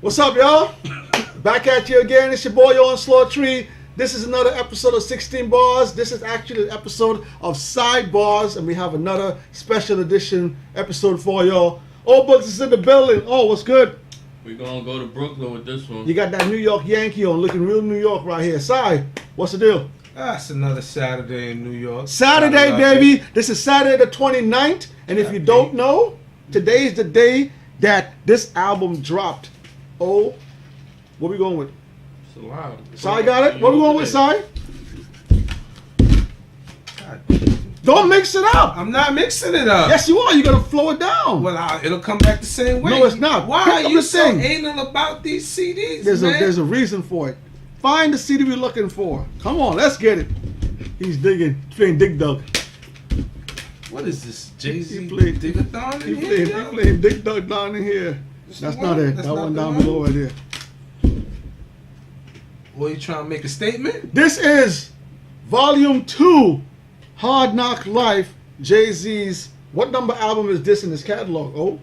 What's up, y'all? Back at you again. It's your boy on Slow Tree. This is another episode of 16 Bars. This is actually an episode of Sidebars, and we have another special edition episode for y'all. Old Books is in the building. Oh, what's good? We're gonna go to Brooklyn with this one. You got that New York Yankee on, looking real New York right here. Si, what's the deal? It's another Saturday in New York. Saturday, baby. This is Saturday the 29th, and if you don't know, today is the day that this album dropped. Oh, what we going with? It's loud. Si got it? What we going with, Si? Don't mix it up. I'm not mixing it up. Yes, you are. You gotta flow it down. Well, it'll come back the same way. No, it's not. Why Pick are up you the so thing. anal about these CDs, There's a reason for it. Find the CD we're looking for. Come on, let's get it. He's digging. He's playing Dig Dug. What is this? Jay-Z He played Diggathon in He here? playing Dig Dug down in here. This That's the not one? it. That's That not one the down one? below right there. Well, you trying to make a statement? This is Volume 2, Hard Knock Life, Jay-Z's. What number album is this in his catalog? Oh,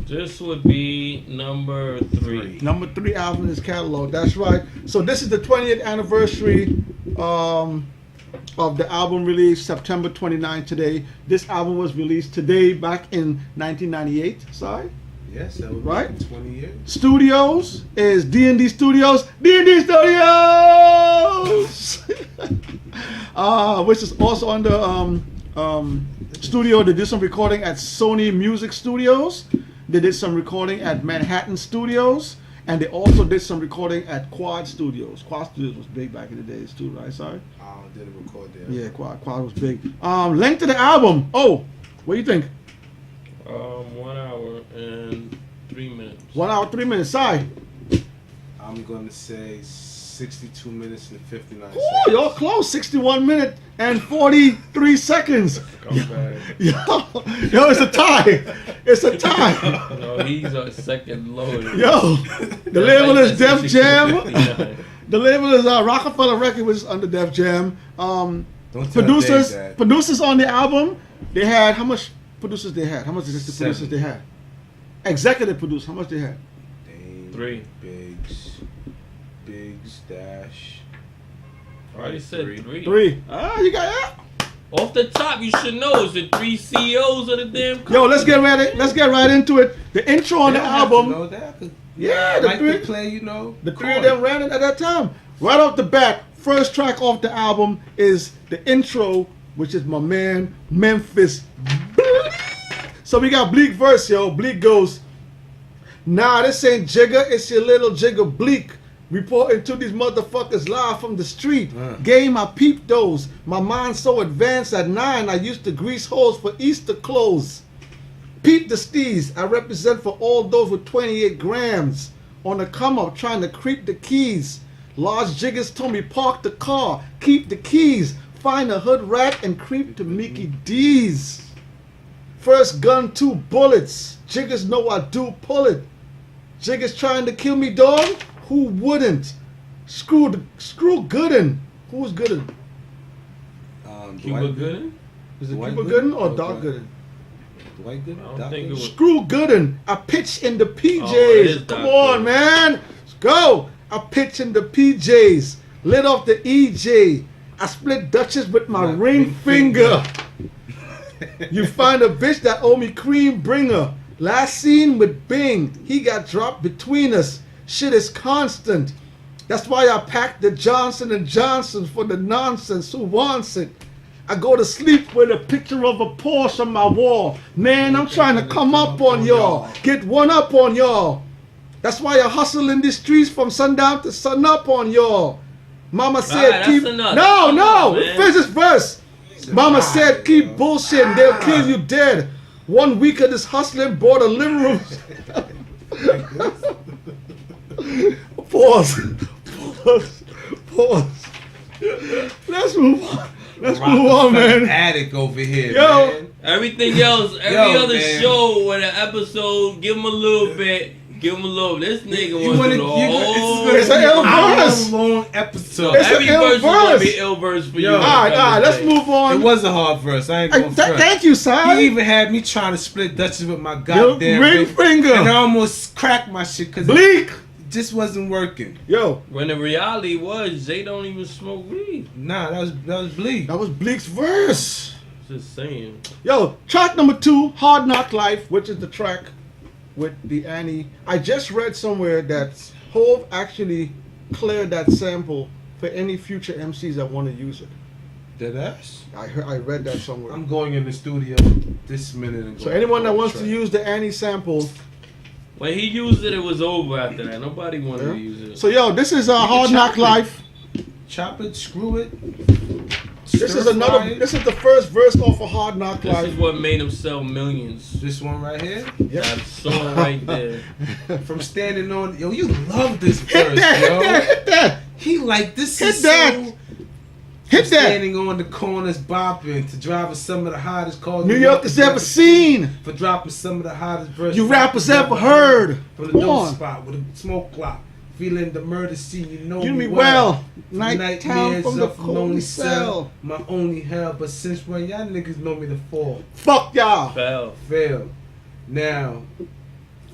This would be number 3. number 3 album in his catalog. That's right. So this is the 20th anniversary of the album release, September 29 today. This album was released today back in 1998. Sorry. Yes, that would Right? be 20 years. Studios is D&D Studios. D&D Studios! Which is also under studio. They did some recording at Sony Music Studios. They did some recording at Manhattan Studios. And they also did some recording at Quad Studios. Quad Studios was big back in the days too, right? Sorry? Didn't record there. Yeah, Quad was big. Length of the album. Oh, what do you think? 1 hour and 3 minutes. 1 hour, 3 minutes. Sorry. I'm going to say 62 minutes and 59 Ooh, seconds. you're close. 61 minutes and 43 seconds. Come back. Yo, it's a tie. It's a tie. No, he's a second lower. Yo, the label is Def Jam. The label is Rockefeller Records, which is under Def Jam. Don't tell Producers Dave that. producers on the album, they had, how much producers they had? How much is the 7. producers they had? Executive producers, how much they had? Dave, 3. Biggs, Dash. I already said 3. 3. You got that? Off the top, you should know it's the 3 CEOs of the damn company. Yo, let's get right into it. The intro on the album. Know that. Yeah, Like the to three, play, the 3 of them ran it at that time. Right off the bat, first track off the album is the intro, which is my man Memphis. So we got Bleak verse, yo. Bleak goes, nah, this ain't Jigger, it's your little Jigger Bleak. Reporting to these motherfuckers live from the street. Game, I peeped those. My mind so advanced at 9, I used to grease holes for Easter clothes. Peep the steez, I represent for all those with 28 grams. On the come up, trying to creep the keys. Large jiggers told me park the car, keep the keys. Find a hood rat and creep to Mickey D's. First gun, 2 bullets. Jiggers know I do pull it. Jiggers trying to kill me, dog? Who wouldn't? Screw Gooden. Who's Gooden? Cuba Gooding? Is it Dwight Cuba Gooden? Gooden or Doc Gooden? Dwight Gooden? I don't Doc think it Gooden? was. Screw Gooden. I pitch in the PJs. Oh, it is Come Doc on, Gooden. man. Let's go. I pitch in the PJs. Lit off the EJ. I split Dutchess with my ring finger. You find a bitch that owe me cream, bring her. Last scene with Bing. He got dropped between us. Shit is constant. That's why I packed the Johnson & Johnson for the nonsense. Who wants it? I go to sleep with a picture of a Porsche on my wall. Man, I'm trying to come up on y'all. Get one up on y'all. That's why I hustle in the streets from sundown to sun up on y'all. Mama said Alright, keep... that's enough. No, That's no. enough, man. Finish this verse. Mama said keep bullshitting. They'll kill you dead. 1 week of this hustling bought a living room. Pause. Let's move on. Let's move on, man. Attic over here, Yo. man. Everything else, every other man. show with an episode, give them a little bit. Give him a little. This nigga You wants wanna- to you- the It's an ill verse. long episode. It's every an ill verse is gonna verse. be ill verse for you. Yo. All right, let's move on. It was a hard verse. I ain't Hey, going front. thank you, son. He even had me trying to split Dutchess with my Your goddamn ring finger. and I almost cracked my shit because Bleak. it just wasn't working. Yo, When the reality was, Jay don't even smoke weed. Nah, that was bleak. that was Bleak's verse. Just saying. Yo, track number 2, Hard Knock Life, which is the track with the Annie. I just read somewhere that Hov actually cleared that sample for any future MCs that want to use it. Deadass. I read that somewhere. I'm going in the studio this minute and So anyone that wants to use the Annie sample, When he used it, it was over after that. Nobody wanted yeah. to use it. So yo, this is Hard Knock chop it. Life. Chop it, screw it. This is stir another. fry it. This is the first verse off of Hard Knock This Life. is what made him sell millions. This one right here. Yep. That song right there. From standing on, yo, you love this Hit verse, that! Hit yo. that! Hit that! He like this Hit is that. so. Hit that! Standing on the corners, bopping to driving some of the hottest cars New York has ever seen. For dropping some of the hottest verses You rappers ever heard. from the Come dope on. spot with a smoke clock, feeling the murder scene. You know You me me well. Nightmares Nighttime from the of lonely lonely cell, cell. my only hell. But since when y'all niggas know me to fall, Fuck y'all. Fell. fail. Now,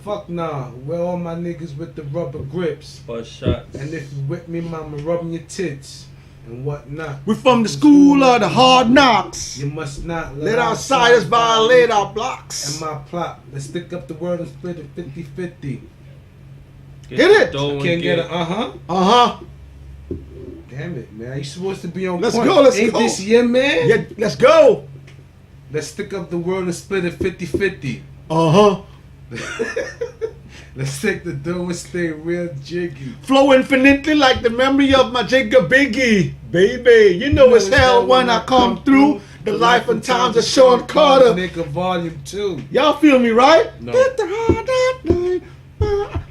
fuck nah. Where all my niggas with the rubber grips? Bust shots. And if you with me, mama, rubbing your tits and whatnot. We from the school of the hard knocks. You must not Let outsiders violate our blocks. And my plot. Let's stick up the word and split it 50-50. Get Hit the it. dough and Can't get get a uh-huh. Uh-huh. Damn it, man. You supposed to be on Let's point. go, let's Ain't go. this your man? Yeah, let's go. Let's stick up the word and split it 50-50. Uh-huh. Let's take the dough and stay real jiggy. Flow infinitely like the memory of my Jigga Biggie. Baby, you know it's hell when I come through. The life and times of Sean Carter. Nigga, volume 2. Y'all feel me, right? No.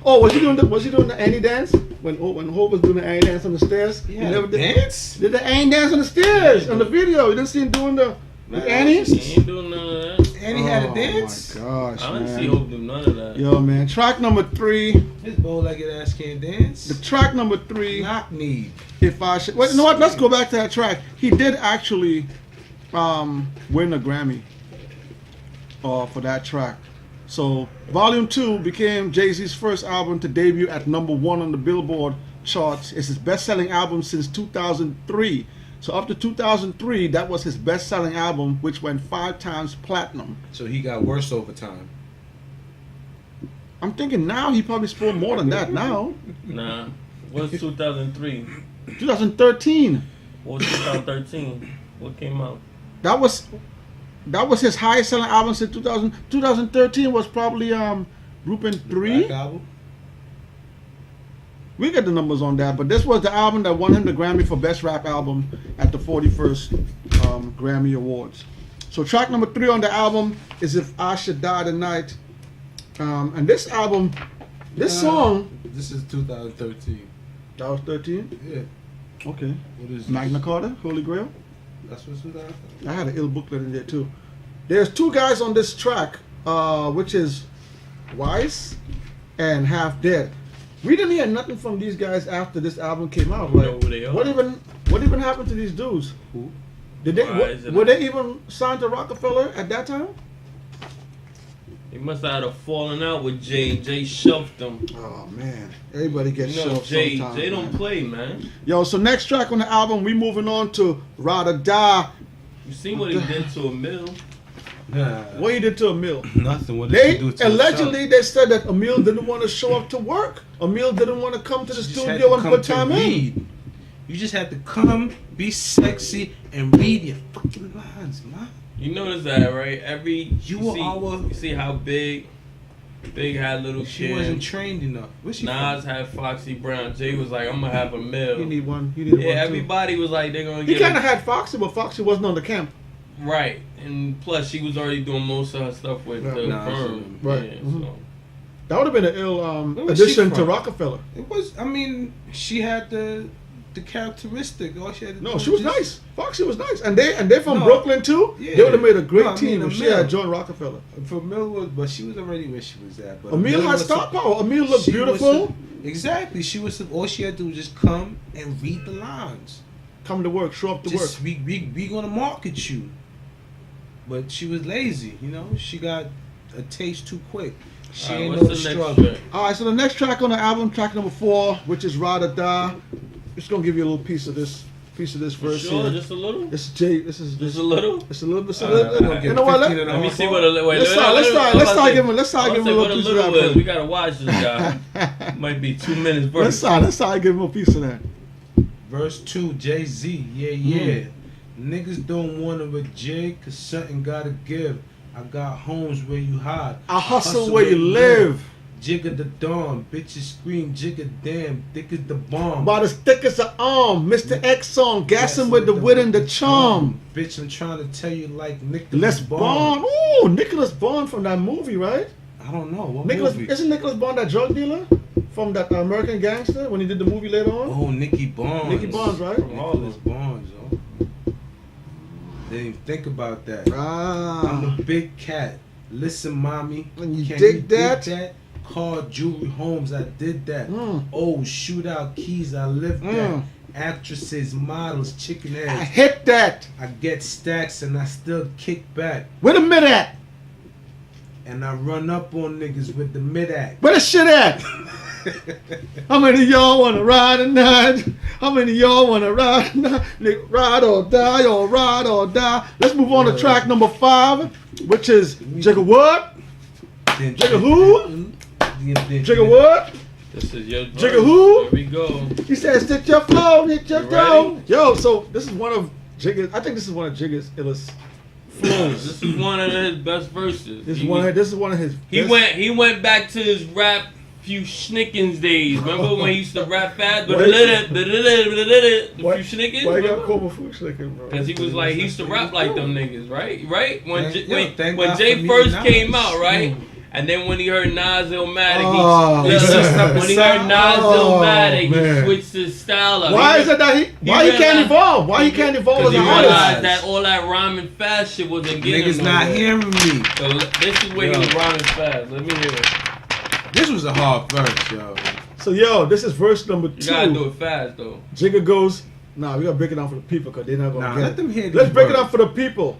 Oh, was he doing the Annie dance? When Hope was doing the Annie dance on the stairs? Yeah, He never did. dance? Did the Annie dance on the stairs on the video? You didn't see him doing the Annie? He ain't doing none of that. And he had a dance? Oh my gosh, I didn't see man. Hope do none of that. Yo, man. Track number 3. His bow-legged ass can't dance. The track number 3. Knock me. If I should, well, you know what? Let's go back to that track. He did actually win a Grammy for that track. So Volume 2 became Jay-Z's first album to debut at number 1 on the Billboard charts. It's his best-selling album since 2003. So up to 2003, that was his best-selling album, which went 5 times platinum. So he got worse over time. I'm thinking now he probably scored more than that now. Nah. What's 2003? 2013. What was 2013? What came out? That was his highest selling album since 2000. 2013 was probably Grouping 3. Black album? We get the numbers on that, but this was the album that won him the Grammy for Best Rap Album at the 41st Grammy Awards. So track number 3 on the album is If I Should Die Tonight. And this album, this song, This is 2013. that was 13? Yeah. Okay. What is Magna Carta, Holy Grail. That's what's 2013. I had an ill booklet in there too. There's 2 guys on this track, which is Wise and Half Dead. We didn't hear nothing from these guys after this album came out. You Like, know who they are. what even happened to these dudes? Who? Did they Wise and were they even signed to Rockefeller at that time? He must have had a falling out with Jay. Jay shelved him. Oh man, everybody gets You know, shelved Jay sometimes. don't man. play, man. Yo, so next track on the album, we moving on to Ride or Die. You seen what he did to a mill? Nah. What he did to Emil? Nothing. What did They he do to allegedly they said that Emil didn't want to show up to work. Emil didn't want to come to the himself? You just had studio to and come put to time in. read. You just had to come, be sexy, and read your fucking lines, man. You notice that, right? You were our- You see how Big had Little She Kim. wasn't trained enough. Where's she Nas had Foxy Brown. Jay was like, I'm gonna have a mill. He need one. He needed Yeah, one too. everybody was like, they're gonna He get kind of a- had Foxy, but Foxy wasn't on the camp. right. And plus, she was already doing most of her stuff with Yeah. the Nah, firm. right. Yeah, Mhm. so. That would have been an ill Where was she addition to from? Rockefeller. It was. I mean, she had the the characteristic. All she had to No, do she was just- nice. Fuck, she was nice. And they from No. Brooklyn too. Yeah. They would have made a great No, I team mean, if she Emil. had joined Rockefeller. For Emil was, but she was already where she was at. But Emil had was star a- power. Emil looked she was beautiful. Exactly. She was. All she had to do was just come and read the lines. Come to work, show up to Just work. we gonna market you. But she was lazy. You know, she got a taste too quick. She ain't know the struggle. track? All right, so the next track on the album, track number 4, which is "Ride or Die." Just gonna give you a little piece of this verse Sure, here. just a little. This is Jay. This is Just a little. It's a little bit. Alright, You know what? Let Let me see what a wait. Let's start giving a what little piece of that. is. We gotta watch this guy. Might be 2 minutes verse. Let's start giving him a piece of that. Verse 2, Jay-Z, yeah. Niggas don't want to jig, cause something gotta give. I got homes where you hide. I hustle where you live. Jigga the dawn, bitches scream, jigga damn, thick as the bomb. About as thick as an arm, Mr. X on, gassing with the wit and the charm. Bitch, I'm trying to tell you like Nicholas Les Bond. Ooh, Nicholas Bond from that movie, right? I don't know, what Nicholas, movie? isn't Nicholas Bond that drug dealer from that American Gangster when he did the movie later on? Oh, Nicky Bonds. Nicky Bonds, right? Nicholas Bonds, yo. Didn't even think about that. I'm Ah, a big cat. Listen, mommy. And you Can dig that? Car, jewelry, homes, I did that. Mm. Oh, shootout keys, I lived Mm. that. Actresses, models, chicken I eggs. hit that. I get stacks and I still kick back. Where the mid at? And I run up on niggas with the mid-act. Where the shit at? How many of y'all wanna ride tonight? How many of y'all wanna ride tonight? Nigga, ride or die, or ride or die. Let's move on to track number 5, which is Jigga what? Jigga who? Jigga what? This is your verse. Jigga who? Here we go. He says, hit your flow, hit your You dough. ready? Yo, so this is one of Jigga's, I think this is one of Jigga's illest flows. This is one of his best verses. This is one of his He best- went back to his rap few schnickens days. Remember when he used to rap fast? The Why- few Why schnickens? you got called a food slicking, bro? Because he was like, he used to rap like them niggas, right? Right? When Thank when God Jay for me first and came Nas. out, right? And then when he heard Nas Illmatic, Oh, he when he heard Nas Oh, Illmatic, man. he switched his style up. Why He is it that he can't realized- evolve? Why he can't evolve Because as he an realized artist? that all that rhyming fast shit wasn't getting Niggas him not nowhere. hearing me. So this is where he Yo. was rhyming fast. Let me hear it. This was a hard verse, yo. So yo, this is verse number You gotta do 2. it fast though. Jigga goes, nah, we gotta break it down for the people because they're not gonna Nah, get let it. them hear this Let's break it verse. down for the people.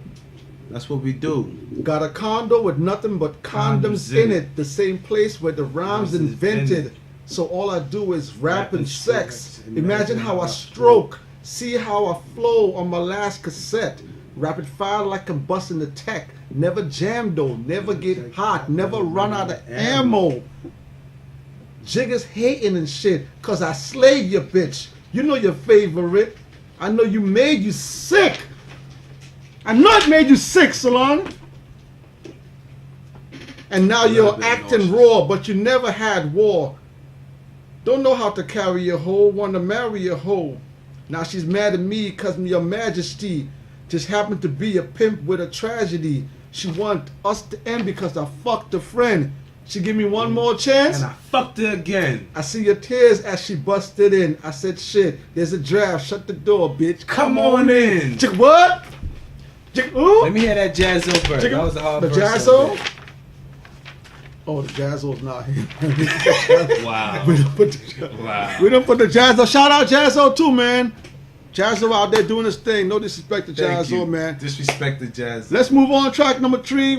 That's what we do. Got a condo with nothing but condoms in it. The same place where the rhymes Rhymes invented. invented. So all I do is rap and sex. sex. Imagine how I stroke. See how I flow on my last cassette. Rapid fire like I'm busting the tech. Never jam though. Never get hot. Never run out of ammo. Jiggers hating and shit. Cause I slayed your bitch. You know your favorite. I know you made you sick. I know it made you sick, Salon. And now you're bit acting nauseous. raw, but you never had war. Don't know how to carry a hoe, wanna marry a hoe. Now she's mad at me cause your majesty just happened to be a pimp with a tragedy. She want us to end because I fucked a friend. She give me one more chance. And I fucked her again. I see your tears as she busted in. I said, shit, there's a draft. Shut the door, bitch. Come on in. Chick what? Chick ooh? Let me hear that Jazzo verse. Chick- That was a hard the verse. Jazzo? Oh, the Jazzo's not here. Wow. we don't put the, Wow. we don't put the Jazzo. Shout out Jazzo too, man. Jazzo out there doing his thing. No disrespect to Thank Jazzo, you. man. Disrespect the Jazz. Let's move on. Track number 3,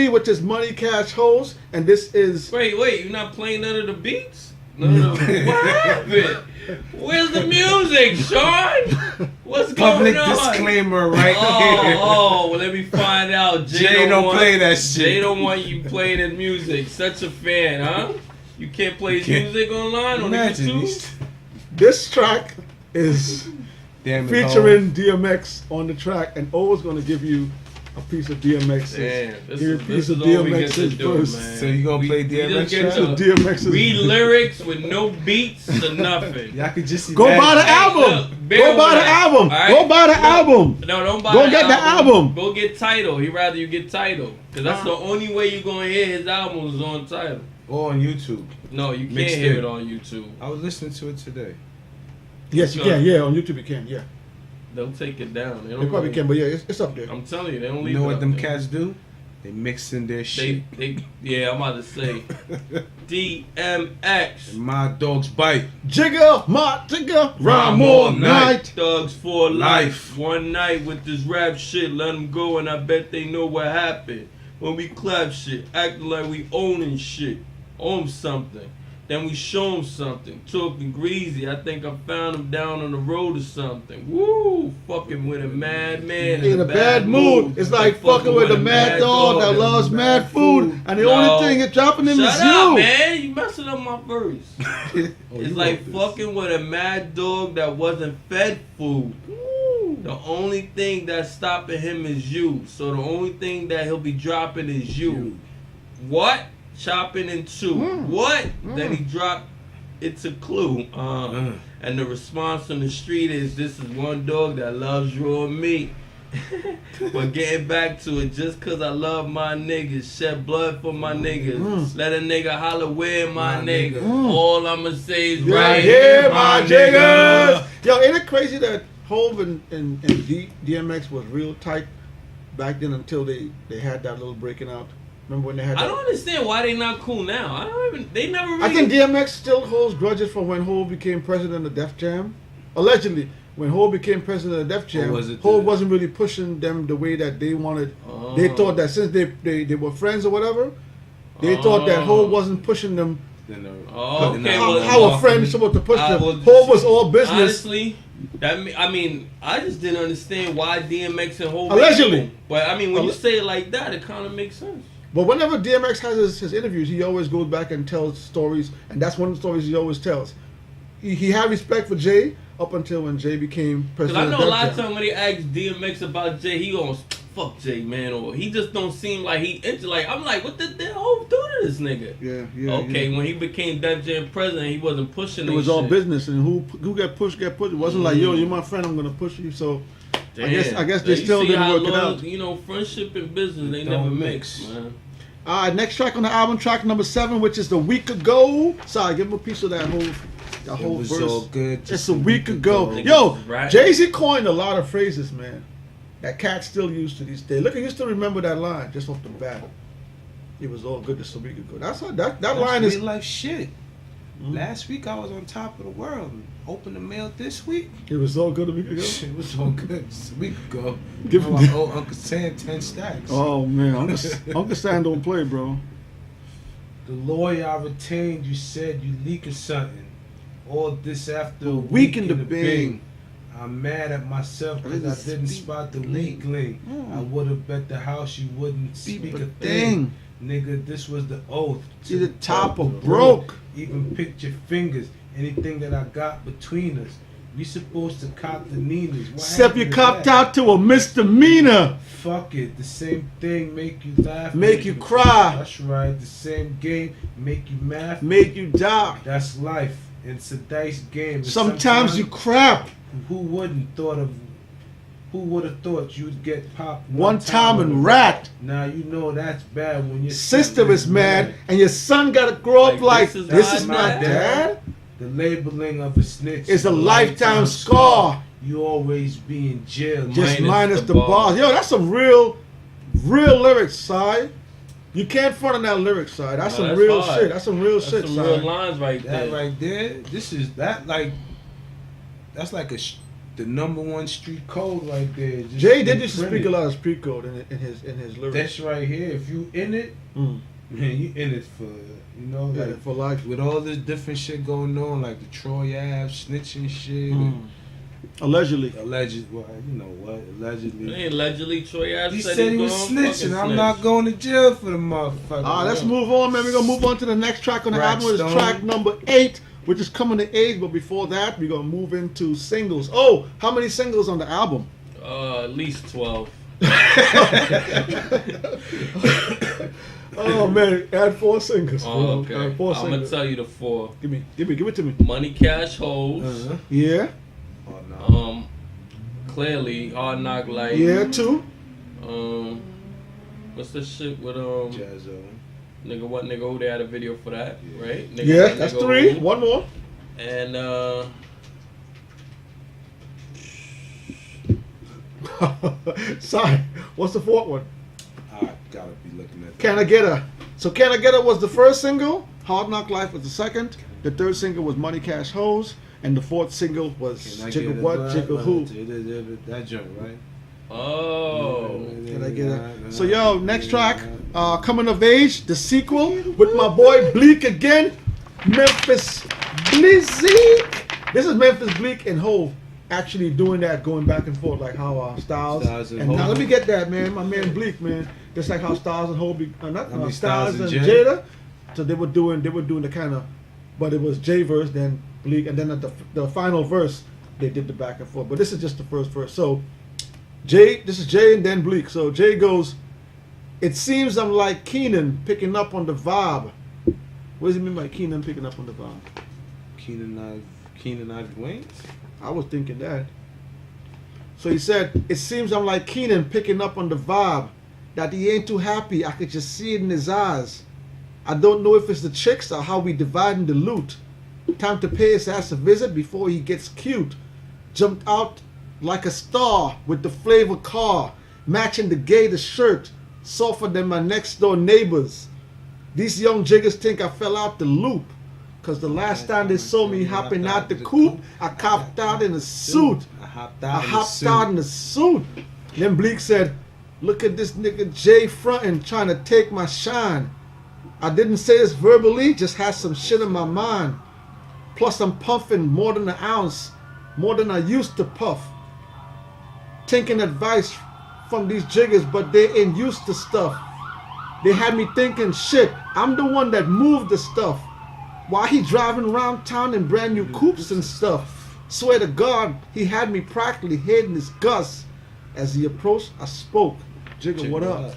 which is Money Cash Hoes, and this is Wait, you're not playing none of the beats? None of the what happened? Where's the music, Sean? What's Public going on? disclaimer right here. Oh, well, let me find out. Jay don't play that shit. Jay don't want you playing his music. Such a fan, huh? You can't play his Can't. music online on Imagine YouTube? these- this track is Damn it, featuring DMX on the track, and O's gonna give you a piece of DMX's. Damn, this give you a is, piece this of is all we get to DMX's do, verse. man. So you gonna play We DMX just get track? to DMX's read lyrics with no beats to nothing. Y'all could just Go buy the Hey, album. look, bear Go buy with the us, album. alright? Go buy the album. No, don't buy Go the get the album. Go get Tidal. He'd rather you get Tidal. Because that's the only way you're going to hear his albums is on Tidal. Or on YouTube. No, you can't Mixed hear in. it on YouTube. I was listening to it today. Yes, you can. Yeah, on YouTube you can. Yeah, They'll take it down. they probably can, but yeah, it's up there. I'm telling you, they don't leave. You know it what up them there. cats do? They mix in their shit. Yeah, I'm about to say DMX. My dogs bite. Jigger, my jigger, rhyme all night. Thugs for life. One night with this rap shit, let them go, and I bet they know what happened. When we clap shit, acting like we owning shit, own something. Then we show them something, talking greasy. I think I found him down on the road or something. Woo! Fucking with a madman In a bad mood. It's like fucking with a mad dog that loves mad food. And the only thing it's dropping him is Shut up, you. man. You messing up my verse. It's like fucking with a mad dog that wasn't fed food. The only thing that's stopping him is you. So the only thing that he'll be dropping is you. What? Chopping in two. What? Then he dropped It's a Clue. And the response from the street is, this is one dog that loves raw meat. But getting back to it, just cause I love my niggas, shed blood for my niggas, let a nigga holler where my nigga. All I'ma say is right here, my niggas. Yo, ain't it crazy that Hov and DMX was real tight back then until they had that little breaking out? Remember when they had that? I don't understand why they not cool now. They never really... I think DMX still holds grudges from when Hov became president of Def Jam. Allegedly, when Hov became president of Def Jam, Hov wasn't really pushing them the way that they wanted. They thought that since they were friends or whatever, they thought that Hov wasn't pushing them. How a friend is supposed to push them. Hov was all business. Honestly, I just didn't understand why DMX and Hov... Allegedly. But I mean, when you say it like that, it kind of makes sense. But whenever DMX has his interviews, he always goes back and tells stories, and that's one of the stories he always tells. He had respect for Jay up until when Jay became president. Because I know a lot of times when they ask DMX about Jay, he goes, fuck Jay, man, or he just don't seem like he into, like, I'm like, what the hell do to this nigga? Yeah. Okay, when he became Def Jam president, he wasn't pushing. It was all business, and who got pushed, It wasn't like, yo, you're my friend, I'm gonna push you. So I guess they still didn't work it out. You know, friendship and business, they never mix, man. All right, next track on the album, track number 7, which is The Week Ago. Sorry, give him a piece of that whole verse. All good. It's a week ago. Yo, Jay-Z coined a lot of phrases, man, that cats still use to this day. Look, I used to remember that line just off the bat. It was all good just a week ago. That's line is real life shit. Last week I was on top of the world. Opened the mail this week. It was all good a week ago. It was all good just a week ago. Give my old Uncle Sam 10 stacks. Oh man, Uncle Sam don't play, bro. The lawyer I retained, you said you leaking something. All this after a week in the Bing. I'm mad at myself because I didn't spot the weakling. I would have bet the house you wouldn't speak a thing. Nigga, this was the oath. To the top of broke. Even picked your fingers. Anything that I got between us. We supposed to cop the Ninas. Except you copped out to a misdemeanor. Fuck it. The same thing make you laugh. Make you cry. That's right. The same game make you math. Make you die. That's life. It's a dice game. Sometimes you crap. Who would have thought you'd get popped one time and rat? Now you know that's bad when your sister is mad and your son gotta grow up like this is my dad. The labeling of a snitch is a lifetime scar. You always be in jail. Just minus the bars. Yo, that's some real lyrics, Si. You can't front on that lyric, Si. That's some real shit. That's some real shit, Si. Some real lines right there. That right there. This is that like. That's like the number one street code right there. Just Jay did used to speak a lot of street code in his lyrics. That's right here. If you in it, man, you in it for like for life. With all this different shit going on, like the Troy Ave snitching shit. Allegedly. Well, you know what? Allegedly. Allegedly, Troy Ave said he was snitching. I'm not going to jail for the motherfucker. Let's move on, man. We're gonna move on to the next track on the album. It's track number 8. Which is coming to age, but before that, we're going to move into singles. Oh, how many singles on the album? At least 12. Oh, man, add 4 singles. Oh, okay. I'm going to tell you the 4. Give it to me. Money, Cash, Hoes. Yeah. Oh, no. Clearly, Hard Knock Life. Yeah, 2. What's the shit with, Jazzo. Nigga What Nigga Who, they had a video for that, right? Nigga, that's 3. One more. And Sorry. What's the fourth one? I gotta be looking at that. Can I Get Her? So Can I Get Her was the first single. Hard Knock Life was the second. The third single was Money Cash Hoes. And the fourth single was Jiggle What, Jiggle Who. That joint, right? Oh. Can I Get Her? So yo, next track, Coming of Age, the sequel with my boy Bleak again. Memphis Bleak. This is Memphis Bleak and Hov actually doing that, going back and forth like how Styles and now let me get that, man. My man Bleak, man. Just like how Styles and Hov, Styles and Jada. So they were doing the kind of, but it was J verse, then Bleak, and then at the final verse they did the back and forth. But this is just the first verse. So this is Jay and then Bleak. So Jay goes, "It seems I'm like Keenan picking up on the vibe." What does he mean by Keenan picking up on the vibe? Keenan Ivory Wayans? I was thinking that. So he said, "It seems I'm like Keenan picking up on the vibe, that he ain't too happy. I could just see it in his eyes. I don't know if it's the chicks or how we dividing the loot. Time to pay his ass a visit before he gets cute. Jumped out like a star with the flavor car, matching the gator shirt, softer than my next door neighbors. These young jiggers think I fell out the loop, cause the last time they saw me hopping out the coupe, I copped out in a suit. I hopped out in a suit." Then Bleak said, "Look at this nigga Jay frontin', trying to take my shine. I didn't say this verbally, just had some shit in my mind. Plus I'm puffing more than an ounce, more than I used to puff. Taking advice from these jiggers, but they ain't used to stuff. They had me thinking, shit, I'm the one that moved the stuff. While he driving around town in brand new coupes and stuff. Swear to God, he had me practically hitting his guts. As he approached, I spoke. Jigga, what up?"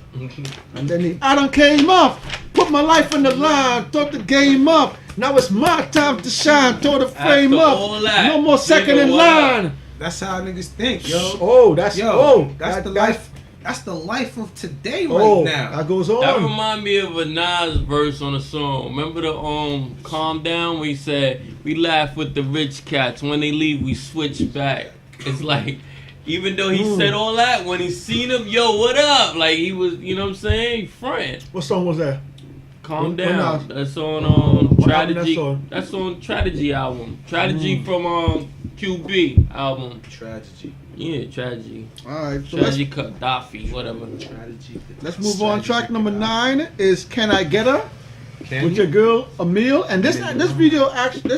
And then I done came up, put my life on the line, thought the game up. Now it's my time to shine, tore the frame up. No more second in line. That's how niggas think, yo. Oh, that's the life. That's the life of today right now. That goes on. That remind me of a Nas verse on a song. Remember the Calm Down where he said, "We laugh with the rich cats. When they leave, we switch back." It's like, even though he said all that, when he seen him, yo, what up? Like he was, you know what I'm saying? Friend. What song was that? Calm Down. That's on Tragedy. That's on Tragedy album. Tragedy from QB album. Tragedy. Yeah, Tragedy. Alright, so Tragedy Gaddafi, whatever. Tragedy. Let's move on. Track number 9 is "Can I Get Her?" with your girl Emil. And this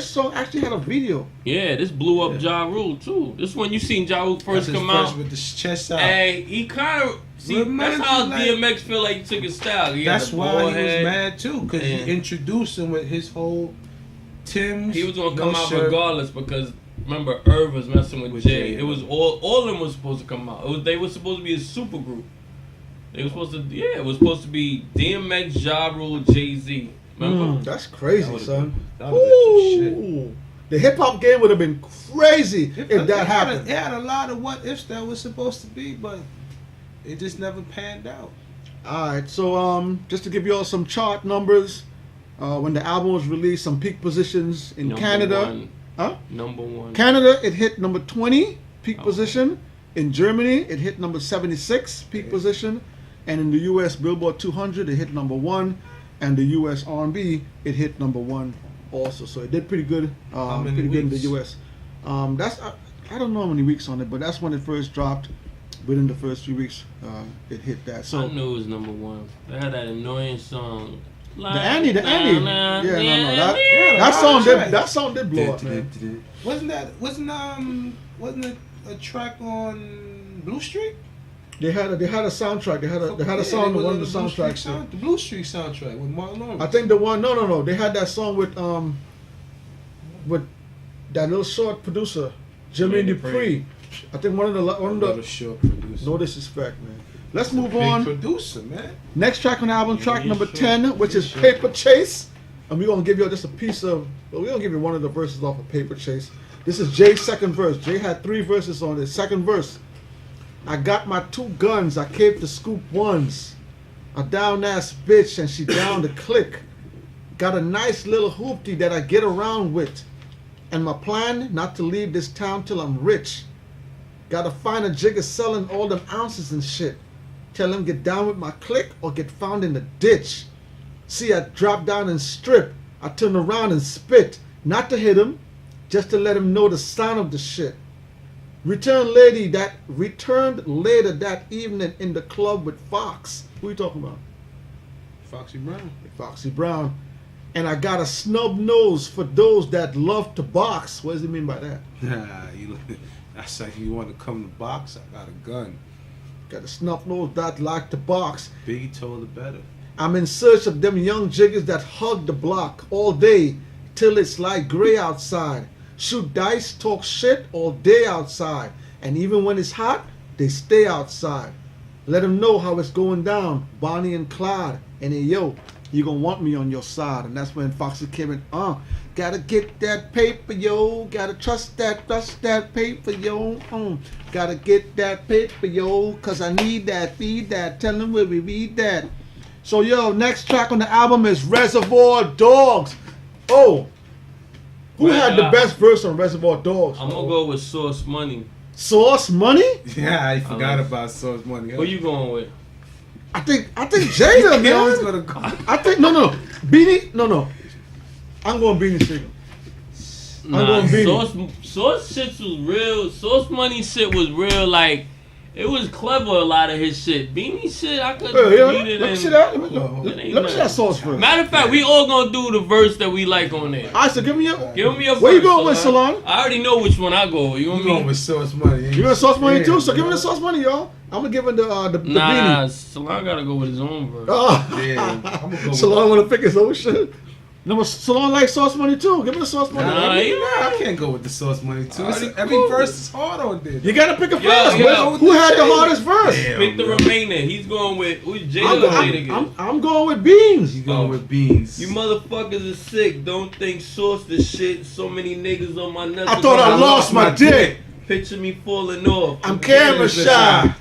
song actually had a video. Yeah, this blew up Ja Rule too. This one you seen Ja Rule first come out with the chest out. Hey, he kind of that's how DMX feel like he took his style. That's why he was mad too, because he introduced him with his whole Tim's. He was gonna come out regardless because remember Irv was messing with Jay. It was all of them was supposed to come out. They were supposed to be a super group. They were supposed to it was supposed to be DMX, Ja Rule, Jay-Z. Remember? That's crazy, son. That would've been some shit. The hip hop game would have been crazy if that happened. It had a lot of what ifs that was supposed to be, but it just never panned out. Alright, so just to give you all some chart numbers, when the album was released, some peak positions in Canada. Number 1. Canada, it hit number 20 peak position. In Germany, it hit number 76 peak position. And in the US Billboard 200, it hit number 1. And the US R&B, it hit number 1 also. So it did pretty good. Pretty good in the US. That's I don't know how many weeks on it, but that's when it first dropped. Within the first few weeks, it hit that. So I knew it was number 1. They had that annoying song. The Annie. That song did blow up, man. Wasn't it a track on Blue Streak? They had a soundtrack. They had a song on one of the soundtracks. The Blue Streak soundtrack with Martin Lawrence. I think the one. No. They had that song with that little short producer, Jimmy Dupree. I think one of the short producer. No disrespect, man. Let's move on. Producer, man. Next track on the album, track number 10, which is Paper Chase. And we're going to give you just a piece of, we're going to give you one of the verses off of Paper Chase. This is Jay's second verse. Jay had 3 verses on this. Second verse. "I got my 2 guns. I came to scoop ones. A down-ass bitch and she down to click. Got a nice little hoopty that I get around with. And my plan, not to leave this town till I'm rich. Gotta find a jigger selling all them ounces and shit. Tell him get down with my clique or get found in the ditch. See, I drop down and strip. I turn around and spit. Not to hit him, just to let him know the sound of the shit. Returned later that evening in the club with Fox. Who you talking about? Foxy Brown. Foxy Brown. And I got a snub nose for those that love to box. What does he mean by that? That's like you want to come to box. I got a gun. Got a snub nose that like to box. Biggie told it better. I'm in search of them young jiggers that hug the block all day till it's like gray outside. Shoot dice, talk shit all day outside. And even when it's hot, they stay outside. Let them know how it's going down, Bonnie and Clyde. And hey, yo, you gonna want me on your side. And that's when Foxy came in, gotta get that paper, yo. Gotta trust that paper, yo. Gotta get that paper, yo. Cause I need that, feed that. Tell them where we read that. So, yo, next track on the album is Reservoir Dogs. Oh, who had the best verse on Reservoir Dogs? I'm gonna go with Sauce Money. Sauce Money? Yeah, I forgot about Sauce Money. Who you going with? I think Jada, man. I think no. Beanie, no. I'm going Beanie Sigel. I'm going Beanie. Sauce shit was real. Sauce Money shit was real. Like it was clever. A lot of his shit. Beanie shit, I couldn't read it. Let me see that. Let me see that Sauce first. Matter of fact, we all gonna do the verse that we like on there. Alright, so give me your verse. Where you going with, Salon? I already know which one I go with. You going with Sauce Money? You going Sauce Money too? So give me the Sauce Money, y'all. I'm gonna give it the Beanie. Nah, Salon gotta go with his own verse. Yeah, I'm gonna go Salon wanna pick his own shit. No, Salon like Sauce Money too. Give me the Sauce Money. I can't go with the Sauce Money too. Every verse is hard on this. You gotta pick a verse. Who had the hardest verse? Pick the remaining. He's going with Jada. I'm going with Beans. You going with Beans? You motherfuckers are sick. Don't think Sauce the shit. So many niggas on my nuts. I thought I lost my dick. Picture me falling off. I'm camera shy.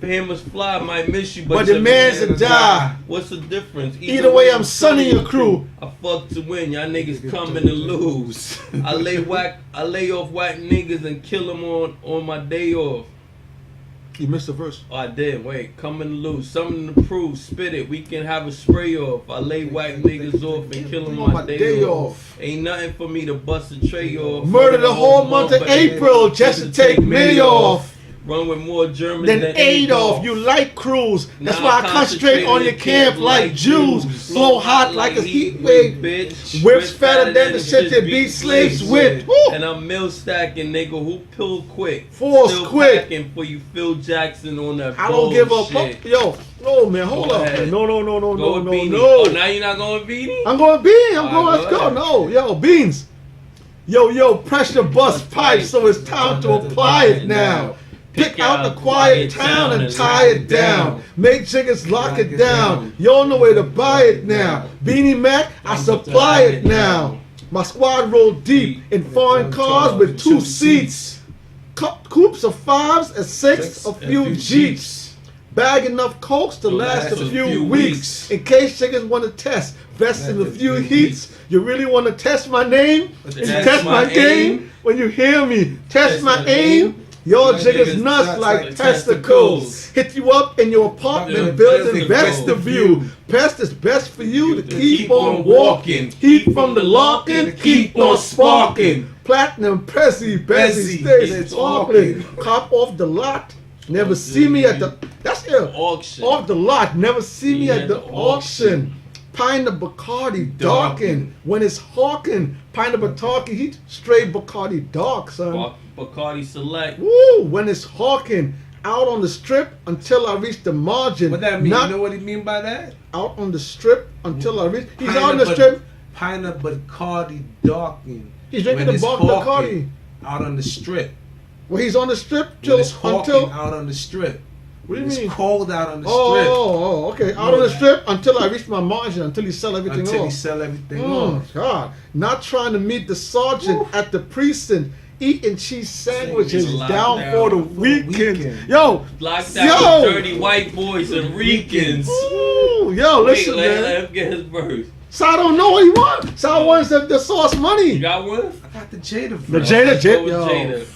Hammers fly, might miss you, but the man's a die. What's the difference? Either way, I'm sunning your crew. I fuck to win, y'all niggas coming to lose. I lay off whack niggas and kill them on my day off. You missed the verse. Oh, I did. Wait, coming to lose, something to prove. Spit it, we can have a spray off. I lay whack niggas off and kill them on my day off. Ain't nothing for me to bust a tray off. Murder the whole month of April just to take May off. Run with more Germans than Adolf. You like crews. That's why I concentrate on your camp like Jews. Flow hot like a heat wave. Bitch. Whips fatter than the shit that beat slaves with. And I'm mill stacking, nigga. Who pill quick? Force still quick. Packing for you, Phil Jackson on that. I don't give up. Yo, no man, hold up. Man. No. Oh, now you're not going Beanie? I'm going Beanie. Let's go. No, yo, Beans. Yo, pressure bust pipe, so it's time to apply it now. Pick out the quiet town and tie it down. Make chickens lock it down. You all know where to buy it now. Beanie Mac, I supply it now. My squad roll deep in foreign cars with 2 seats. Coupes of 5s and 6, a few Jeeps. Bag enough cokes to last a few weeks. In case chickens want to test, vest in a few heats. You really want to test my name? Test my game? When you hear me, test my aim? Your jiggers nuts like testicles. Hit you up in your apartment building vestibule. Pest is best for you to keep on walking. Heat from the locking, keep on sparking. Platinum, Prezi, Bezzy, stay talking. Cop off the lot. Never see me at the auction. Off the lot. Never see me at the auction. Pine the Bacardi darken. When it's hawking, Pine the Bacardi heat, straight Bacardi dark, son. Bacardi Select. Woo! When it's hawking, out on the strip until I reach the margin. What that mean? You know what he mean by that? Out on the strip until I reach. He's out on the strip. Pine the Bacardi darken. He's drinking the Bacardi. Out on the strip. Well, he's on the strip until out on the strip. What do you mean? It's cold out on the strip. Oh, okay. Out on the strip until I reach my margin, until he sell everything off. Until he sell everything off. God. Not trying to meet the sergeant at the precinct. Eating cheese sandwiches down for the weekend. Yo. Locked down with dirty white boys and Ricans. Yo, listen, man. Let him get his verse. So I don't know what he wants. So I want the Sauce Money. You got one? I got the Jada verse. The Jada.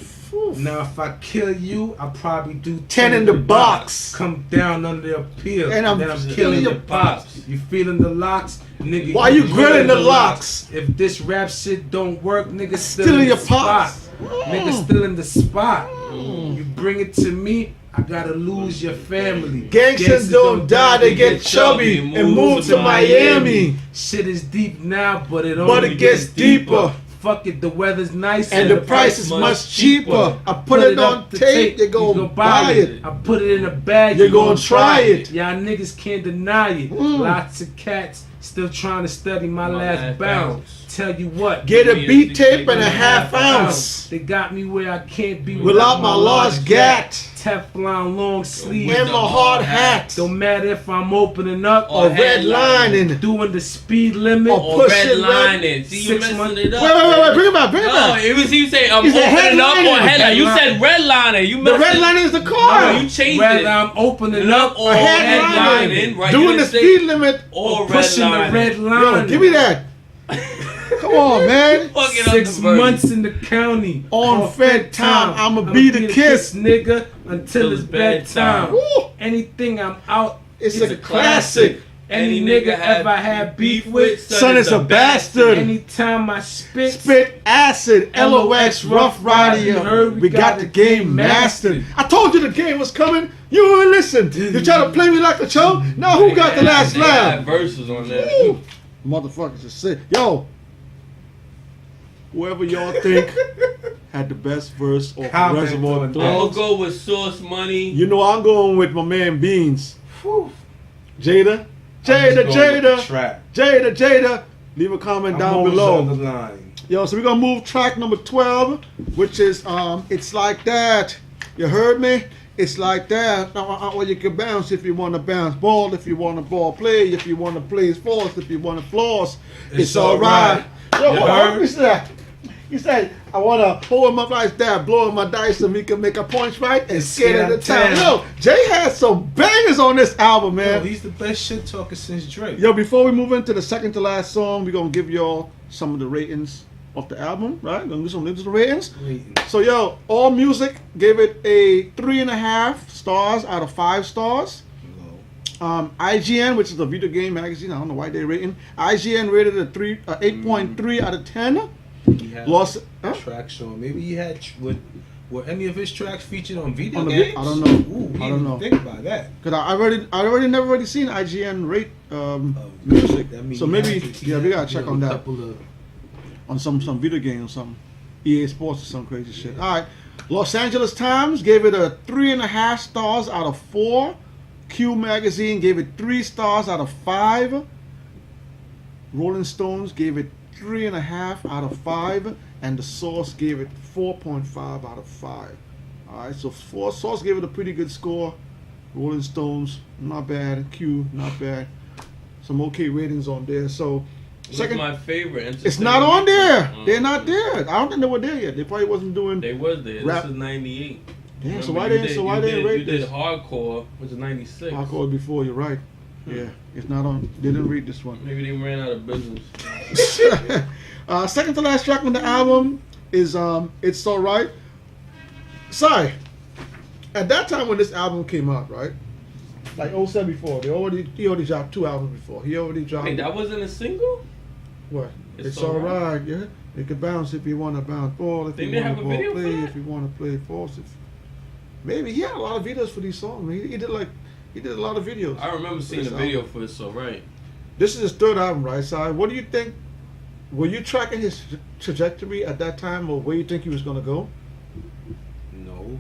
Now if I kill you, I probably do 10 in the box. Come down under the appeal, And I'm then I'm killing killing your your pops. You feeling the locks, nigga? Why you grilling the locks? If this rap shit don't work, nigga, Still in your the pops. spot. Nigga still in the spot. You bring it to me, I gotta lose your family. Gangsters don't die, they get chubby and move to Miami. Shit is deep now, but it gets deeper. Fuck it, the weather's nice And the price is much cheaper. I put it on tape, you gon' buy it. I put it in a bag, you gon' try it. Y'all niggas can't deny it. Lots of cats still trying to study my last bounce. Tell you what, Get a beat tape and a half ounce. They got me where I can't be Without my large gat. Teflon long sleeve And my hard hat. Don't matter if I'm opening up Or redlining. doing the speed limit Or Or pushing redlining. See, you 6 months. messing it up. Wait, bring it back, bring it No, back. it was you say I'm He said opening up or headlining. headline. You said redlining. You The messed red it- line is the No, car. you changed Whether it. I'm opening up or or headlining. headlining. Right? Doing You the didn't say- speed limit. or pushing the redlining. red Yo, line. give me that. Come on, man. Fucking up 6 the verse. months in the county. On Fed time, I'ma be the kiss. nigga until it's bedtime. Woo. Anything I'm out, It's a classic. Any nigga ever had beef with, Son is a bastard. anytime I spit, Spit acid, LOX, Rough Rider. We got the game mastered. I told you the game was coming. You ain't listen. You try to play me like a chump. Now who got the last They had laugh? verses on there. Woo. Motherfuckers just say, yo, whoever y'all think had the best verse or Comment Reservoir on I'm Dogs. gonna go with Source Money. You know I'm going with my man Beans. Whew. Jada. I'm just going with the trap. Jada. Leave a comment I'm down always below. on the line. Yo, so we're gonna move track number 12, which is It's Like That. You heard me? It's like that. Well, you can bounce if you want to bounce. Ball if you want to ball. Play if you want to play. Floss if you want to floss. It's alright. Yo, You what heard? you said? You said, I want to hold him up like that, blowing my dice so we can make our points right and skate at the time. Yo, Jay has some bangers on this album, Yo, man. he's the best shit talker since Drake. Yo, before we move into the second to last song, we're going to give y'all some of the ratings of the album, right? We're going to do some little ratings. Waiting. So, yo, All Music gave it a 3.5 stars out of 5 stars. IGN, which is a video game magazine, I don't know why they're rating. IGN rated it a 8.3 out of 10. He had Lost, huh? tracks on. Maybe he had were any of his tracks featured on video On the games? I don't know. Ooh, we I don't didn't know. Think about that. Cause I already never really seen IGN rate music. That means So he maybe had to- he we had gotta to check do on a that. couple of- On some video game or something. EA Sports or some crazy shit. All right. Los Angeles Times gave it a 3.5 stars out of 4. Q Magazine gave it 3 stars out of 5. Rolling Stones gave it 3.5 out of 5. And The Source gave it 4.5 out of 5. All right. So Source gave it a pretty good score. Rolling Stones, not bad. Q, not bad. Some okay ratings on there. So Second, my favorite. it's not on there. They're not there. I don't think they were there yet. They probably wasn't doing. They was there. Rap. This is 98. Damn, so Remember, why you they? did- So why you they did- rate You did this? Hardcore, which is 96. I called before. You're right. Yeah, it's not on. They didn't read this one. Maybe they ran out of business. Second to last track on the album is "It's Alright." Sorry, at that time when this album came out, right? Like 074, he already dropped 2 albums before. He already dropped. Wait, that wasn't a single? What? It's It's Alright. alright, yeah. You can bounce if you want to bounce. Ball if Didn't you they want have to a ball. video for Play that? if you want to play. False if. Maybe he had a lot of videos for these songs. Man. He did a lot of videos. I remember seeing this the video album. for It's Alright. This is his 3rd album, right? So, what do you think? Were you tracking his trajectory at that time, or where you think he was gonna go? No.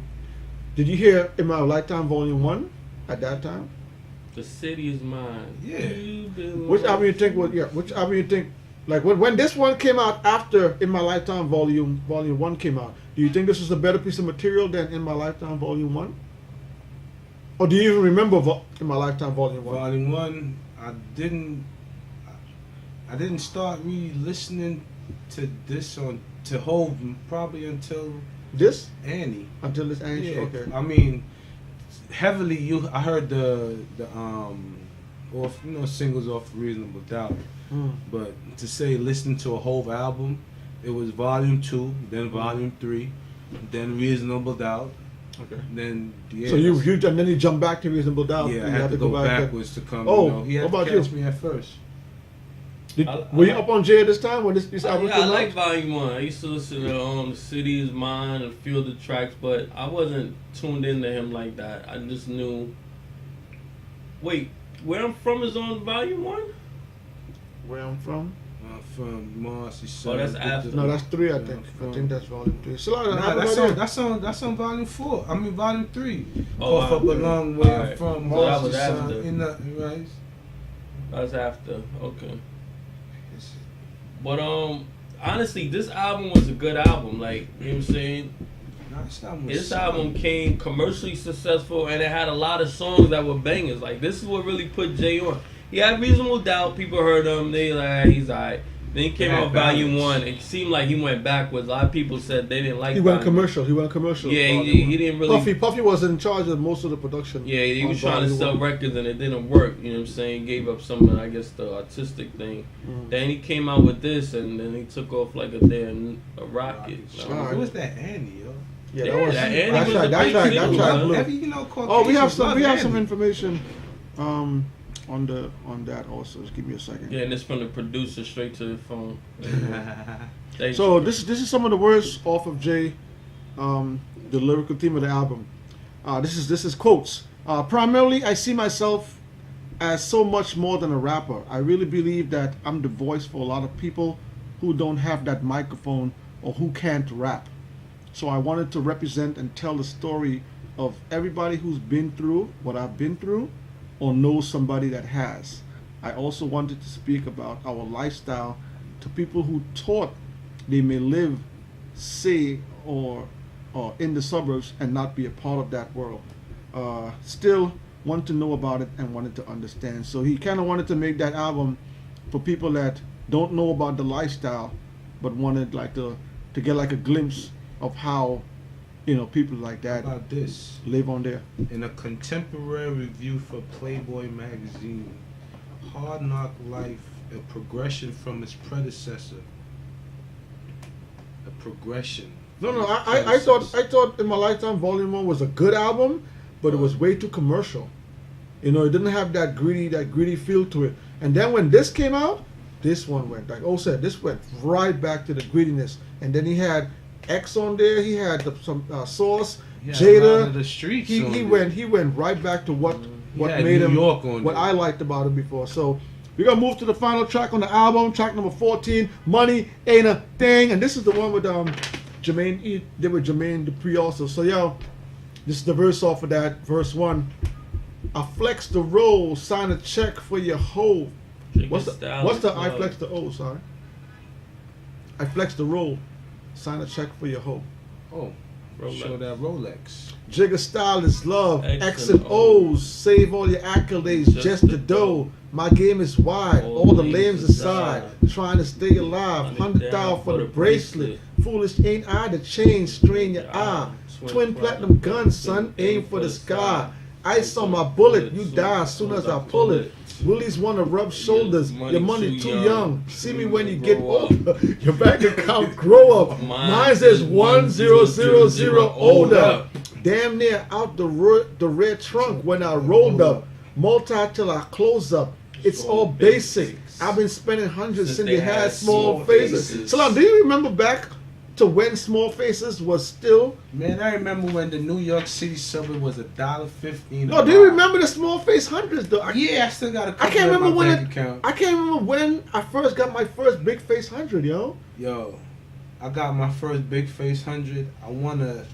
Did you hear "In My Lifetime" Volume 1 at that time? The city is mine. Yeah. You belong. Which album you think was? Yeah, which album you think? Like when this one came out after "In My Lifetime" Volume 1 came out, do you think this was a better piece of material than "In My Lifetime" Volume 1? Or do you even remember "In My Lifetime" Volume 1? Volume 1, I didn't start really listening to this to HOVA probably until This Annie. until this ends. Yeah, Okay. I mean, heavily I heard the off singles off Reasonable Doubt, but to say listen to a whole album, it was Volume 2, then Volume 3, then Reasonable Doubt. Okay. Then yeah. So you and then you jump back to Reasonable Doubt. Yeah, I you had to go backwards to come. Oh, you know, he had what to about catch you? me at first. Were you up on Jay at this time when this album Yeah, came I out? like Volume 1. I used to listen to The City Is Mine, a few of the tracks, but I wasn't tuned into him like that. I just knew. Wait, Where I'm From is on Volume 1? Where I'm From? From Marcy. Oh, that's after. No, that's 3, I think. I think that's volume 3. So Nah, that's on volume 4. I mean volume 3. Oh, Cough Up a Long Way Alright. from So that Marcy. was after. In the right. That's after. Okay. But honestly, this album was a good album. Like, you know what I'm saying? This album came commercially successful, and it had a lot of songs that were bangers. Like, this is what really put Jay on. He had Reasonable Doubt. People heard him. They like, he's alright. Then he came out Volume 1. It seemed like he went backwards. A lot of people said they didn't like. He went commercial. Yeah, he didn't really. Puffy was in charge of most of the production. Yeah, he was trying to sell records and it didn't work. You know what I'm saying? He gave up some of, I guess, the artistic thing. Then he came out with this, and then he took off like a rocket. What was that, Andy? Yo? Yeah, that Oh, we have some information on that also. Just give me a second. Yeah, and it's from the producer straight to the phone. So this is some of the words off of Jay, the lyrical theme of the album. This is quotes. Primarily, I see myself as so much more than a rapper. I really believe that I'm the voice for a lot of people who don't have that microphone or who can't rap. So I wanted to represent and tell the story of everybody who's been through what I've been through or knows somebody that has. I also wanted to speak about our lifestyle to people who thought they may live, say, or in the suburbs and not be a part of that world. Still want to know about it and wanted to understand. So he kind of wanted to make that album for people that don't know about the lifestyle but wanted like to get like a glimpse of how, you know, people like that about this live on there. In a contemporary review for Playboy magazine, Hard Knock Life, a progression from its predecessor. A progression. No, I thought In My Lifetime Volume 1 was a good album, but it was way too commercial. You know, it didn't have that greedy feel to it. And then when this came out, this one went, like O said, this went right back to the greediness. And then he had X on there. He had some Sauce, Jada. The streets. He went right back to what made him what I liked about him before. So we're gonna move to the final track on the album, track number 14, Money Ain't a Thing, and this is the one with Jermaine. They were Jermaine Dupri also. So yo, this is the verse off of that. Verse 1. I flex the roll, sign a check for your hoe. What's the I flex the O? Sorry. I flex the roll. Sign a check for your hoe. Oh, show that Rolex. Jigger style is love. X and O's. Save all your accolades, just the dough. My game is wide. All the lames aside. Trying to stay alive. 100,000 for the bracelet. Foolish ain't I? The chain strain your eye. Twin platinum guns, son. Aim for the sky. Ice on my bullet. You die as soon as I pull it. Willies want to rub shoulders. Your money too young. See me when you get older. Your bank account grow up. Mine says 1000 older. Damn near out the red trunk when I rolled up. Multi till I close up. It's all basic. I've been spending hundreds since they had small faces. Salam, do you remember back to when Small Faces was still? Man, I remember when the New York City subway was $1.15. No, do you remember the Small Face hundreds though? Yeah, I still got a couple I can't in remember my when bank account. I can't remember when I first got my first Big Face 100, yo. Yo, I got my first Big Face 100. I won a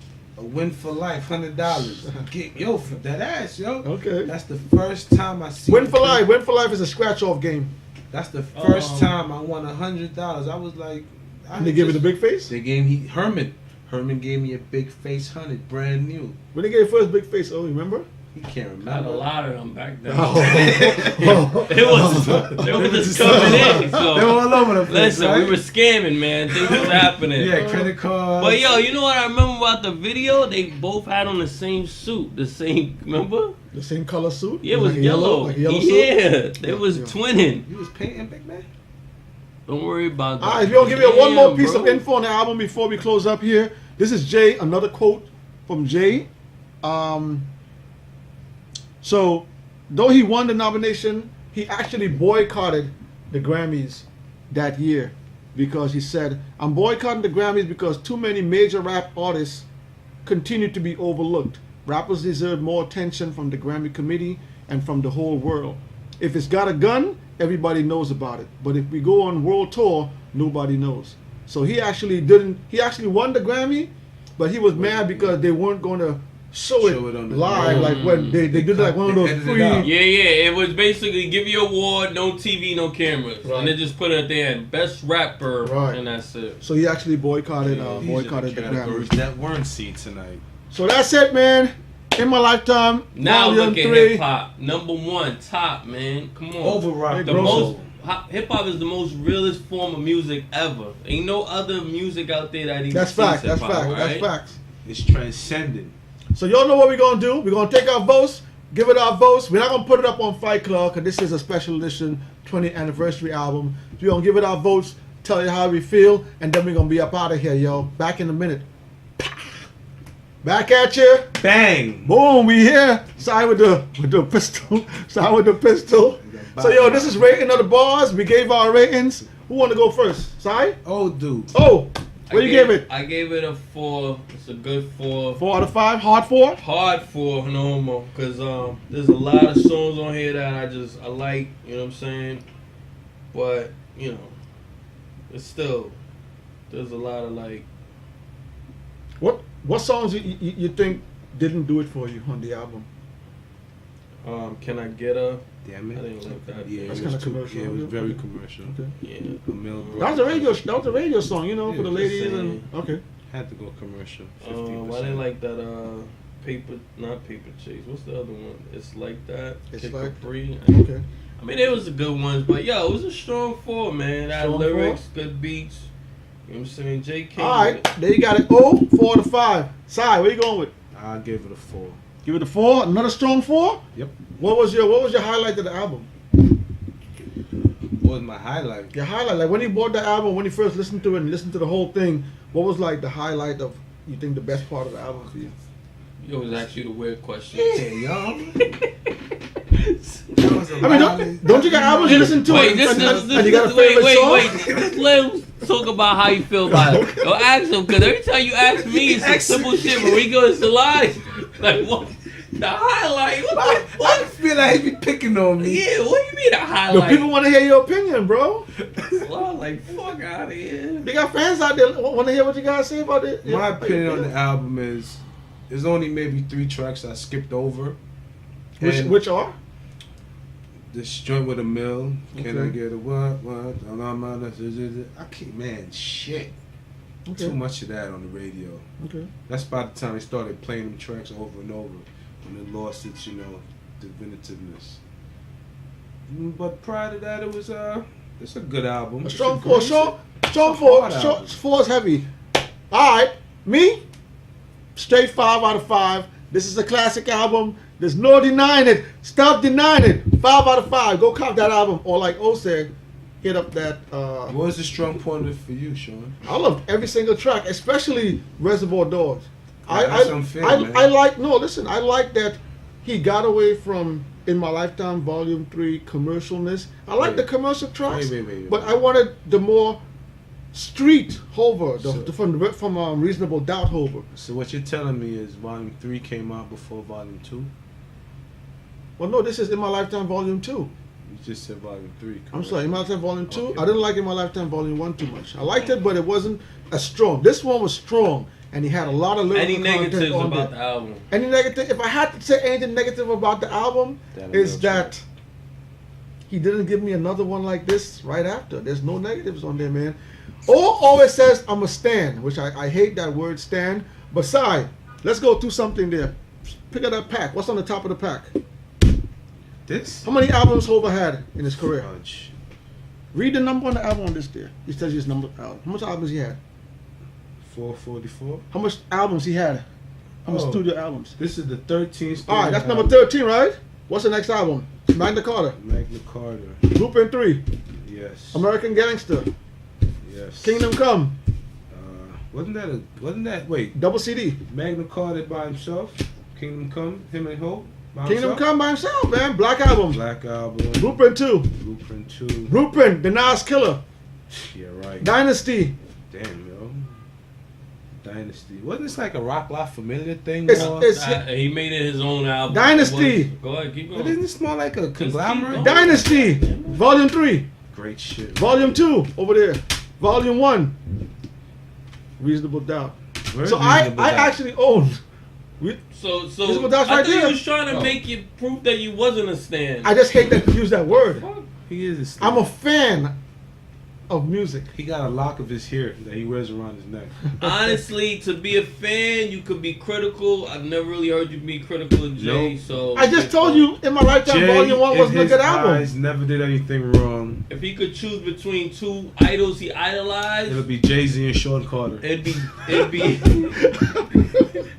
win for life, $100. Yo, for that ass, yo. Okay. That's the first time I see. Win for life is a scratch-off game. That's the first time I won $100. I was like. And they gave you the big face? They gave me Herman. Herman gave me a Big Face 100, brand new. When they gave you first Big Face, oh, remember? He can't remember. Had a lot of them back then. They were just coming in. So they were all over the place. Listen, right? we were scamming, man. Things was happening. Yeah, credit cards. But yo, you know what I remember about the video? They both had on the same suit. The same, remember? The same color suit? Yeah, it was like yellow. Like a yellow suit? They was twinning. You was painting, big man? Don't worry about that. Alright, if you don't give me one more piece of info on the album before we close up here, This is Jay. Another quote from Jay. So, though he won the nomination, he actually boycotted the Grammys that year because he said, "I'm boycotting the Grammys because too many major rap artists continue to be overlooked. Rappers deserve more attention from the Grammy committee and from the whole world. If it's got a gun, everybody knows about it. But if we go on world tour, nobody knows." So he actually won the Grammy, but he was mad because they weren't going to show it on the live, like when they did like one of those free. Yeah. It was basically give you an award, no TV, no cameras, and they just put it at the end, best rapper, and that's it. So he actually boycotted the Grammys that weren't seen tonight. So that's it, man. In My Lifetime. Now Volume look at 3. hip hop, number 1, top, man. Come on, Over rock. the most hip hop is the most realest form of music ever. Ain't no other music out there that even. That's fact. That's That's fact. That's facts. It's transcendent. So y'all know what we're gonna do. We're gonna take our votes, give it our votes. We're not gonna put it up on Fight Club because this is a special edition 20th anniversary album. We're gonna give it our votes, tell you how we feel, and then we're gonna be up out of here, yo. Back in a minute. Back at you. Bang. Boom, we here. Side with the pistol. Side with the pistol. So yo, this is rating of the bars. We gave our ratings. Who wanna go first? Side? Oh, dude. Oh, what you gave it? I gave it a 4. It's a good 4. 4 out of 5. Hard 4. Hard 4, no homo. Cause there's a lot of songs on here that I like. You know what I'm saying? But you know, it's still there's a lot of like. What songs you think didn't do it for you on the album? Can I Get a? Damn it. I didn't like that. Yeah, That's it kind was of commercial. Yeah, it was very commercial. Okay. Yeah. That was a radio song, you know, Yeah, for the just ladies. saying. And okay. Had to go commercial. I didn't like that not paper chase. What's the other one? It's Like That. It's Kick Like- Free. Okay. I mean, it was the good ones, but yo, it was a strong 4, man. That Strong lyrics, good beats. You know what I'm saying? J.K. All right, there you got it. 4 to 5. Side, where you going with? I'll give it a 4. Give it a 4. Another strong 4. Yep. What was your highlight of the album? What was my highlight? Your highlight, like when you bought the album, when you first listened to it and listened to the whole thing, what was like the highlight of you think the best part of the album for you? You always ask you the weird question. y'all. I mean, don't you got albums you listen to Wait, and this, you got a favorite song? Wait. Let him talk about how you feel about it. Don't ask him, because every time you ask me, it's some simple shit, but when he goes to lies, like, what? The highlight? I feel like he be picking on me. Yeah, what do you mean the Yo, highlight? people want to hear your opinion, bro. Well, like, fuck out of here. They got fans out there want to hear what you guys say about it. My opinion on the album is there's only maybe 3 tracks I skipped over. Which are? This joint with a mill. Can I Okay. get a what? I can't, man, shit. Okay. Too much of that on the radio. Okay. That's by the time they started playing them tracks over and over. And it lost its, definitiveness. But prior to that, it was it's a good album. A strong It's a 4. great- Strong it's a 4. hard Strong album. 4 is heavy. All right. Me? Straight 5 out of 5. This is a classic album. There's no denying it. Stop denying it. 5 out of 5. Go cop that album. Or like O said, hit up that. What was the strong point of it for you, Sean? I loved every single track, especially Reservoir Dogs. That's unfair, man. I like that he got away from In My Lifetime Volume 3 commercialness. I like the commercial tracks, Wait. but I wanted the more street HOVA, So- from Reasonable Doubt HOVA. So what you're telling me is Volume 3 came out before Volume 2? Well, no, this is In My Lifetime Volume 2. You just said Volume 3. Correct? I'm sorry, In My Lifetime Volume 2. Okay. I didn't like In My Lifetime Volume 1 too much. I liked it, but it wasn't as strong. This one was strong, and he had a lot of lyrical Any content negatives on about there. the album? Any negative? If I had to say anything negative about the album, is that he didn't give me another one like this right after. There's no negatives on there, man. Or always says I'm a stan, which I hate that word stan. But side, let's go through something there. Pick up that pack. What's on the top of the pack? This? How many albums HOVA had in his career? Bunch. Read the number on the album on this there. He tells you his number. How much albums he had? 444. How much albums he had? How much Oh. studio albums? This is the 13th. All right, that's number 13, right? What's the next album? Magna Carta. Magna Carta. Blueprint 3. Yes. American Gangster. Yes. Kingdom Come. Wasn't that wait, Double CD. Magna Carta by himself? Kingdom Come, him and Hope? By Kingdom himself? Come by himself, man. Black Album. Black Album. Blueprint 2. Blueprint 2. Blueprint, the Nas Killer. Yeah, right. Dynasty. Damn, yo. Dynasty. Wasn't this like a Rock La Familia thing? He made it his own album. Dynasty. Go ahead, keep But going. isn't this more like a conglomerate? Dynasty. Volume 3. Great shit. Volume 2 over there. Volume 1. Reasonable Doubt. Where's So I Reasonable Doubt? actually own. So Reasonable Doubt's I right think there. he was trying to make you prove that you wasn't a stan. I just hate that you use that word. He is a I'm a fan of music. He got a lock of his hair that he wears around his neck. Honestly, to be a fan, you could be critical. I've never really heard you be critical of Jay. Nope. So I just told you in my lifetime, Volume 1 wasn't a good album. Eyes never did anything wrong. if he could choose between two idols he idolized, It'll be Jay-Z and Sean Carter. it'd be.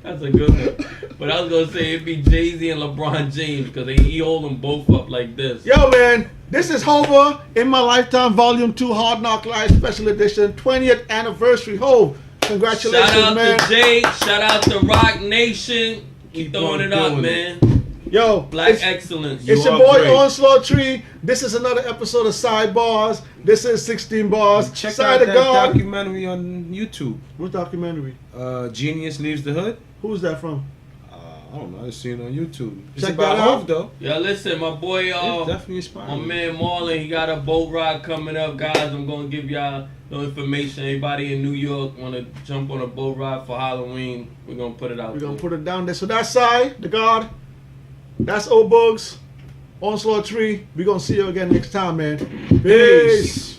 That's a good one. But I was gonna say it'd be Jay-Z and LeBron James because he hold them both up like this. Yo, man, this is HOVA in my lifetime, Volume 2, Hard Knock Live Special Edition, 20th anniversary. Hov, congratulations, Shout out man. to Jay. Shout out to Rock Nation. Keep throwing it up, doing man. Yo, Black it's, excellence. it's You your are boy great. Onslaught Tree. This is another episode of Sidebars. This is 16 Bars. Check Side out of that God. documentary on YouTube. What documentary? Genius Leaves the Hood. Who's that from? I don't know. I just seen it on YouTube. It's Check about that out. Hov though. Yeah, listen, my boy, It's definitely my inspiring. man Marlon, he got a boat ride coming up, guys. I'm gonna give y'all no information. Anybody in New York wanna jump on a boat ride for Halloween? We're gonna put it out. We're going there. to put it down there. So that's Side, the God. That's O Bugs. Onslaught Tree. We're going to see you again next time, man. Peace.